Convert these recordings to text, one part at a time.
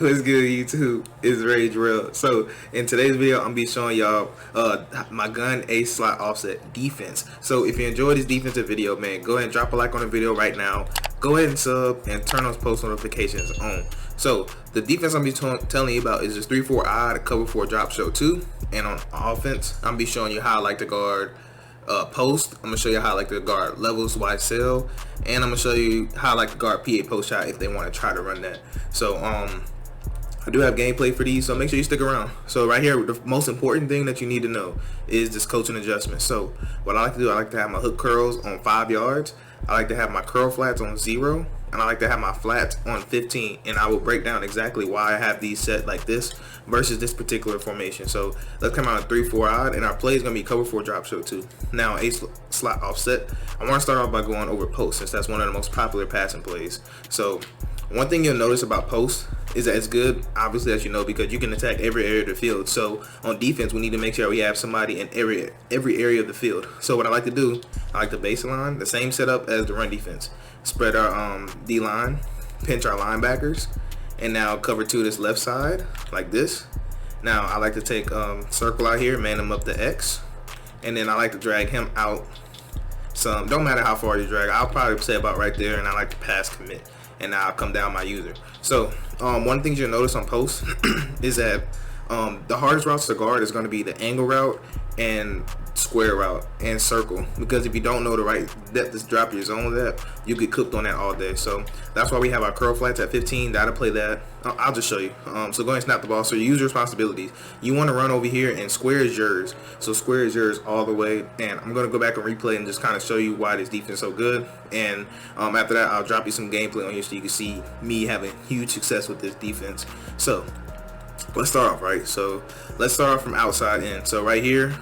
What's good, YouTube? It's Rage Real. So in today's video, I'm gonna be showing y'all my gun ace slot offset defense. So if you enjoyed this defensive video, man, go ahead and drop a like on the video right now. Go ahead and sub and turn those post notifications on. So the defense I'm gonna be telling you about is this 3-4 odd cover 4 drop show 2. And on offense, I'm gonna be showing you how I like to guard post. I'm gonna show you how I like to guard levels wide cell, and I'm gonna show you how I like to guard PA post shot if they want to try to run that. So I do have gameplay for these, so make sure you stick around. So right here, the most important thing that you need to know is this coaching adjustment. So what I like to do, I like to have my hook curls on 5 yards. I like to have my curl flats on 0, and I like to have my flats on 15. And I will break down exactly why I have these set like this versus this particular formation. So let's come out at 3-4 odd, and our play is gonna be cover 4 drop show 2. Now ace slot offset. I want to start off by going over post, since that's one of the most popular passing plays. So one thing you'll notice about post is that it's good, obviously, as you know, because you can attack every area of the field. So on defense, we need to make sure we have somebody in every area of the field. So what I like to do, I like to baseline, the same setup as the run defense. Spread our D-line, pinch our linebackers, and now cover 2 this left side, like this. Now I like to take circle out here, man him up to X, and then I like to drag him out some. Don't matter how far you drag, I'll probably say about right there, and I like to pass commit. And now I'll come down my user. So one of the things you'll notice on post is that the hardest routes to guard is going to be the angle route and square route and circle, because if you don't know the right depth to drop your zone depth, you get cooked on that all day. So that's why we have our curl flats at 15. Gotta play that. I'll just show you. So go ahead and snap the ball. So use your responsibilities. You want to run over here, and square is yours. So square is yours all the way. And I'm gonna go back and replay and just kind of show you why this defense is so good. And after that, I'll drop you some gameplay on here so you can see me having huge success with this defense. So let's start off, right? So let's start off from outside in. So right here,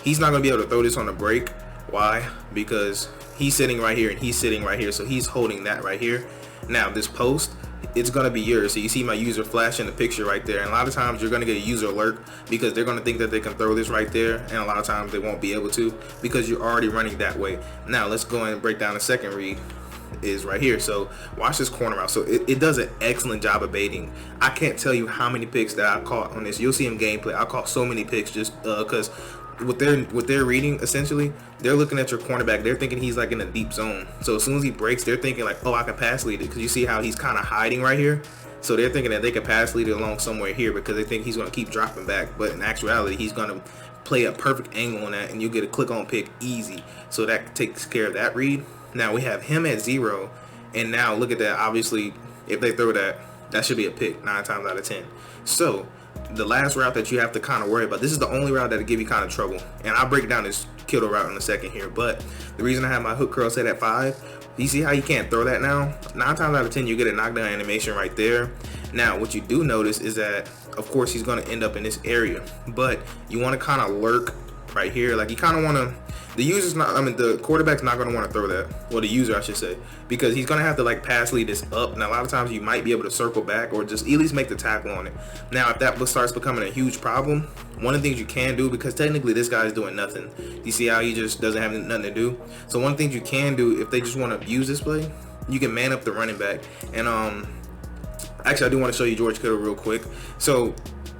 he's not gonna be able to throw this on the break. Why? Because he's sitting right here and he's sitting right here, so he's holding that right here. Now this post, it's gonna be yours. So you see my user flashing the picture right there, and a lot of times you're gonna get a user alert because they're gonna think that they can throw this right there, and a lot of times they won't be able to because you're already running that way. Now let's go and break down the second read. Is right here. So watch this corner out. So it does an excellent job of baiting. I can't tell you how many picks that I caught on this. You'll see in gameplay. I caught so many picks just because what they're reading, essentially, they're looking at your cornerback. They're thinking he's like in a deep zone. So as soon as he breaks, they're thinking like, oh, I can pass lead it, because you see how he's kind of hiding right here. So they're thinking that they can pass lead it along somewhere here because they think he's going to keep dropping back. But in actuality, he's going to play a perfect angle on that, and you get a click on pick easy. So that takes care of that read. Now we have him at 0, and now look at that. Obviously, if they throw that, that should be a pick 9 times out of 10. So the last route that you have to kind of worry about, this is the only route that'll give you kind of trouble, and I'll break down this kiddo route in a second here. But the reason I have my hook curl set at 5, you see how you can't throw that now? 9 times out of 10 you get a knockdown animation right there. Now what you do notice is that, of course, he's going to end up in this area, but you want to kind of lurk right here. Like, you kind of want to, the quarterback's not going to want to throw that, or the user I should say, because he's going to have to like pass lead this up, and a lot of times you might be able to circle back or just at least make the tackle on it. Now if that starts becoming a huge problem, one of the things you can do, because technically this guy's doing nothing, you see how he just doesn't have nothing to do. So one of the things you can do, if they just want to use this play, you can man up the running back. And actually I do want to show you George Kittle real quick. So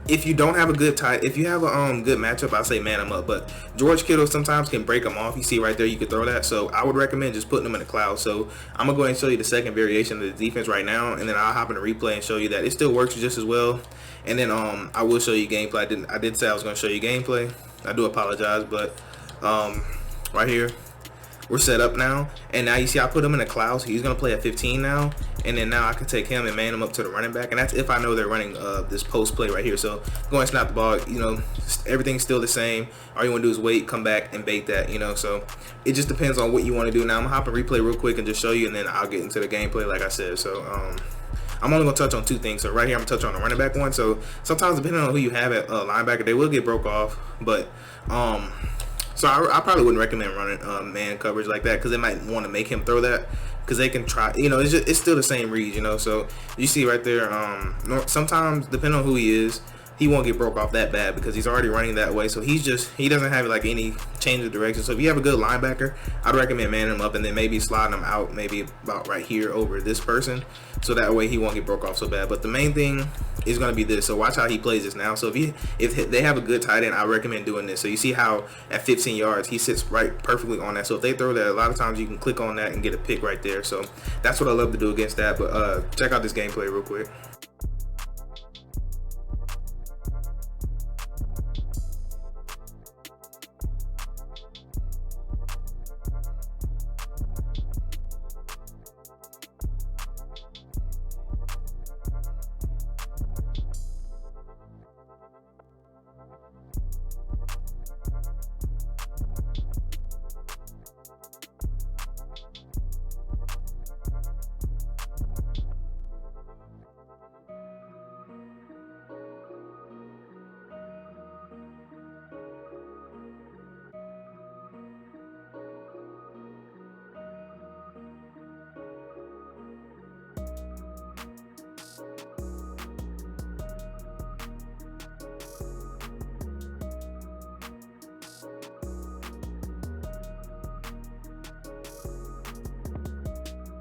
if you don't have a good if you have a good matchup, I say man him up. But George Kittle sometimes can break him off. You see right there, you could throw that. So I would recommend just putting him in the cloud. So I'm gonna go ahead and show you the second variation of the defense right now, and then I'll hop in the replay and show you that it still works just as well. And then I will show you gameplay. I did say I was gonna show you gameplay. I do apologize, but right here, we're set up now, and now you see I put him in the cloud, so he's gonna play at 15 now. And then now I can take him and man him up to the running back, and that's if I know they're running this post play right here. So go and snap the ball. You know, everything's still the same. All you want to do is wait, come back, and bait that. You know, so it just depends on what you want to do. Now I'm gonna hop and replay real quick and just show you, and then I'll get into the gameplay like I said. So I'm only gonna touch on 2 things. So right here I'm gonna touch on the running back one. So sometimes depending on who you have at linebacker, they will get broke off, but so I probably wouldn't recommend running man coverage like that, because they might want to make him throw that, because they can try, you know, it's still the same read, you know. So you see right there, sometimes depending on who he is, he won't get broke off that bad because he's already running that way. So he doesn't have like any change of direction. So if you have a good linebacker, I'd recommend manning him up and then maybe sliding him out maybe about right here over this person, so that way he won't get broke off so bad. But the main thing is going to be this. So watch how he plays this now. So if they have a good tight end, I recommend doing this. So you see how at 15 yards he sits right perfectly on that. So if they throw that, a lot of times you can click on that and get a pick right there. So that's what I love to do against that. But check out this gameplay real quick.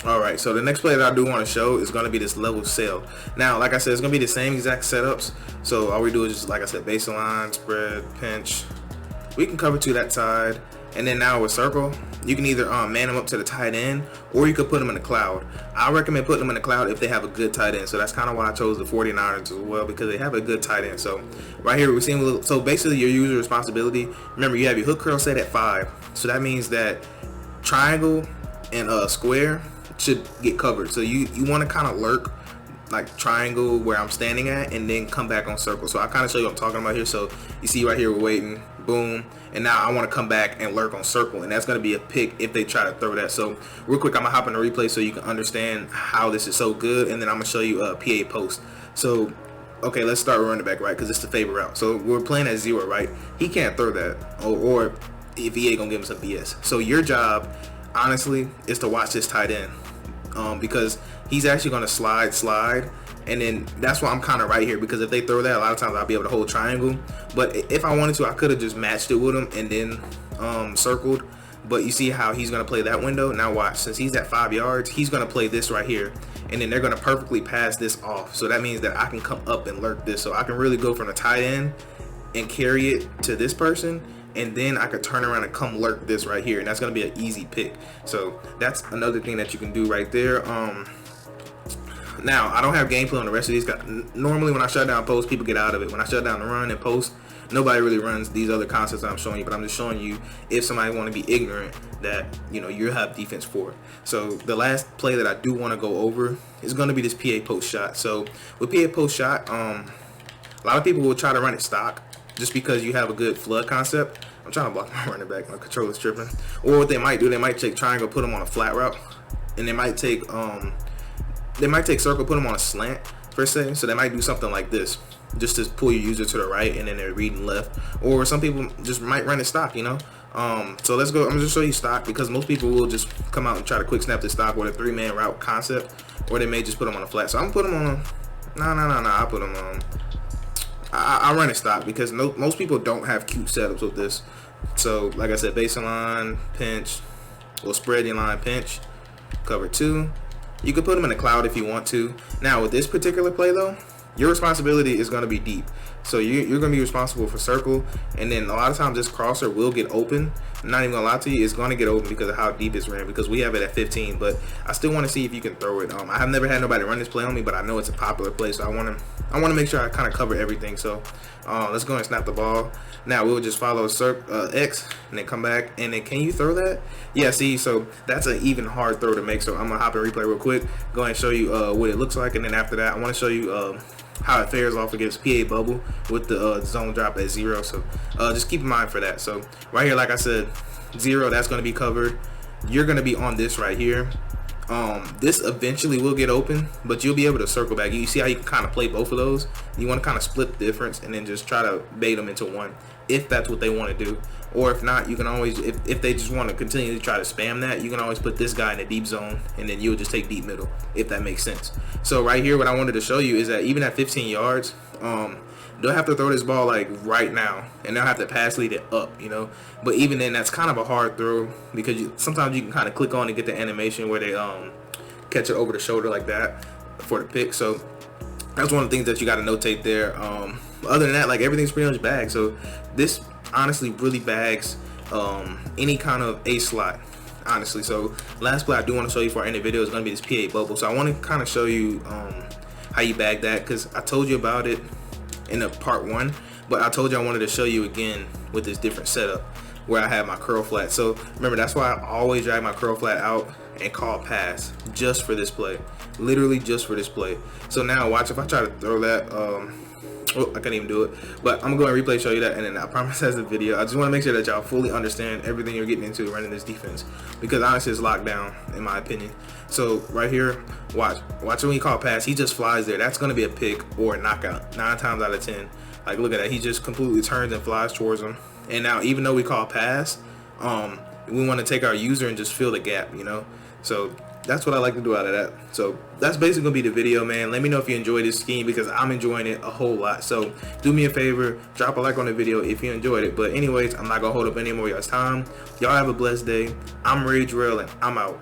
Alright, so the next play that I do want to show is going to be this level sail. Now, like I said, it's going to be the same exact setups. So all we do is just, like I said, baseline, spread, pinch. We can cover to that side. And then now with circle, you can either man them up to the tight end, or you could put them in the cloud. I recommend putting them in the cloud if they have a good tight end. So that's kind of why I chose the 49ers as well, because they have a good tight end. So right here, we're seeing, so basically your user responsibility. Remember, you have your hook curl set at 5. So that means that triangle and square should get covered. So you want to kind of lurk like triangle where I'm standing at, and then come back on circle. So I kind of show you what I'm talking about here. So you see right here, we're waiting, boom, and now I want to come back and lurk on circle, and that's going to be a pick if they try to throw that. So real quick, I'm gonna hop in the replay so you can understand how this is so good, and then I'm gonna show you PA post. So okay, let's start with running back, right, because it's the favorite route. So we're playing at 0, right? He can't throw that, or if he ain't gonna give him some BS. So your job, honestly, is to watch this tight end, because he's actually going to slide, and then that's why I'm kind of right here, because if they throw that, a lot of times I'll be able to hold triangle. But if I wanted to, I could have just matched it with him and then circled. But you see how he's going to play that window. Now watch, since he's at 5 yards, he's going to play this right here, and then they're going to perfectly pass this off. So that means that I can come up and lurk this, so I can really go from the tight end and carry it to this person, and then I could turn around and come lurk this right here, and that's going to be an easy pick. So that's another thing that you can do right there. Now, I don't have gameplay on the rest of these guys. Normally, when I shut down post, people get out of it. When I shut down the run and post, nobody really runs these other concepts that I'm showing you, but I'm just showing you if somebody want to be ignorant that, you know, you have defense for it. So the last play that I do want to go over is going to be this PA post shot. So with PA post shot, a lot of people will try to run it stock just because you have a good flood concept. I'm trying to block my running back. My controller's tripping. Or what they might do, they might take triangle, put them on a flat route, and they might take circle, put them on a slant per se. So they might do something like this, just to pull your user to the right, and then they're reading left. Or some people just might run it stock, you know. So let's go. I'm gonna just show you stock, because most people will just come out and try to quick snap the stock with a 3-man route concept, or they may just put them on a flat. So I'm gonna put them on. No. I put them on. I run it stock because most people don't have cute setups with this. So like I said, baseline, pinch, or spread in line, pinch, cover 2. You can put them in the cloud if you want to. Now with this particular play though, your responsibility is going to be deep. So you're going to be responsible for circle, and then a lot of times this crosser will get open. I'm not even going to lie to you, it's going to get open because of how deep it's ran, because we have it at 15, but I still want to see if you can throw it. I have never had nobody run this play on me, but I know it's a popular play, so I want to make sure I kind of cover everything. So let's go and snap the ball. Now we'll just follow X and then come back, and then can you throw that? Yeah, see, so that's an even hard throw to make. So I'm going to hop in replay real quick, go ahead and show you what it looks like, and then after that I want to show you how it fares off against PA bubble with the zone drop at 0. So just keep in mind for that. So right here, like I said, 0, that's going to be covered. You're going to be on this right here. This eventually will get open, but you'll be able to circle back. You see how you can kind of play both of those? You want to kind of split the difference and then just try to bait them into one, if that's what they want to do. Or if not, you can always, if they just want to continue to try to spam that, you can always put this guy in the deep zone, and then you'll just take deep middle, if that makes sense. So right here, what I wanted to show you is that even at 15 yards, They'll have to throw this ball like right now, and they'll have to pass lead it up, you know. But even then, that's kind of a hard throw because sometimes you can kind of click on and get the animation where they catch it over the shoulder like that for the pick. So that's one of the things that you got to notate there. Other than that, like, everything's pretty much bagged. So this honestly really bags any kind of A slot, honestly. So last play I do want to show you for our end of the video is going to be this P8 bubble. So I want to kind of show you how you bag that, because I told you about it in the part 1, but I told you I wanted to show you again with this different setup where I have my curl flat. So remember, that's why I always drag my curl flat out and call pass just for this play, literally just for this play. So now watch, if I try to throw that, oh, I can't even do it, but I'm gonna replay show you that, and then I promise that's the video. I just want to make sure that y'all fully understand everything you're getting into running this defense, because honestly it's locked down in my opinion. So right here, watch when he call pass, he just flies there. That's gonna be a pick or a knockout 9 times out of 10. Like, look at that, he just completely turns and flies towards him. And now, even though we call pass, we want to take our user and just fill the gap, you know. So that's what I like to do out of that. So that's basically gonna be the video, man. Let me know if you enjoyed this scheme, because I'm enjoying it a whole lot. So do me a favor, drop a like on the video if you enjoyed it. But anyways, I'm not gonna hold up any more of y'all's time. Y'all have a blessed day. I'm Rage Rail, and I'm out.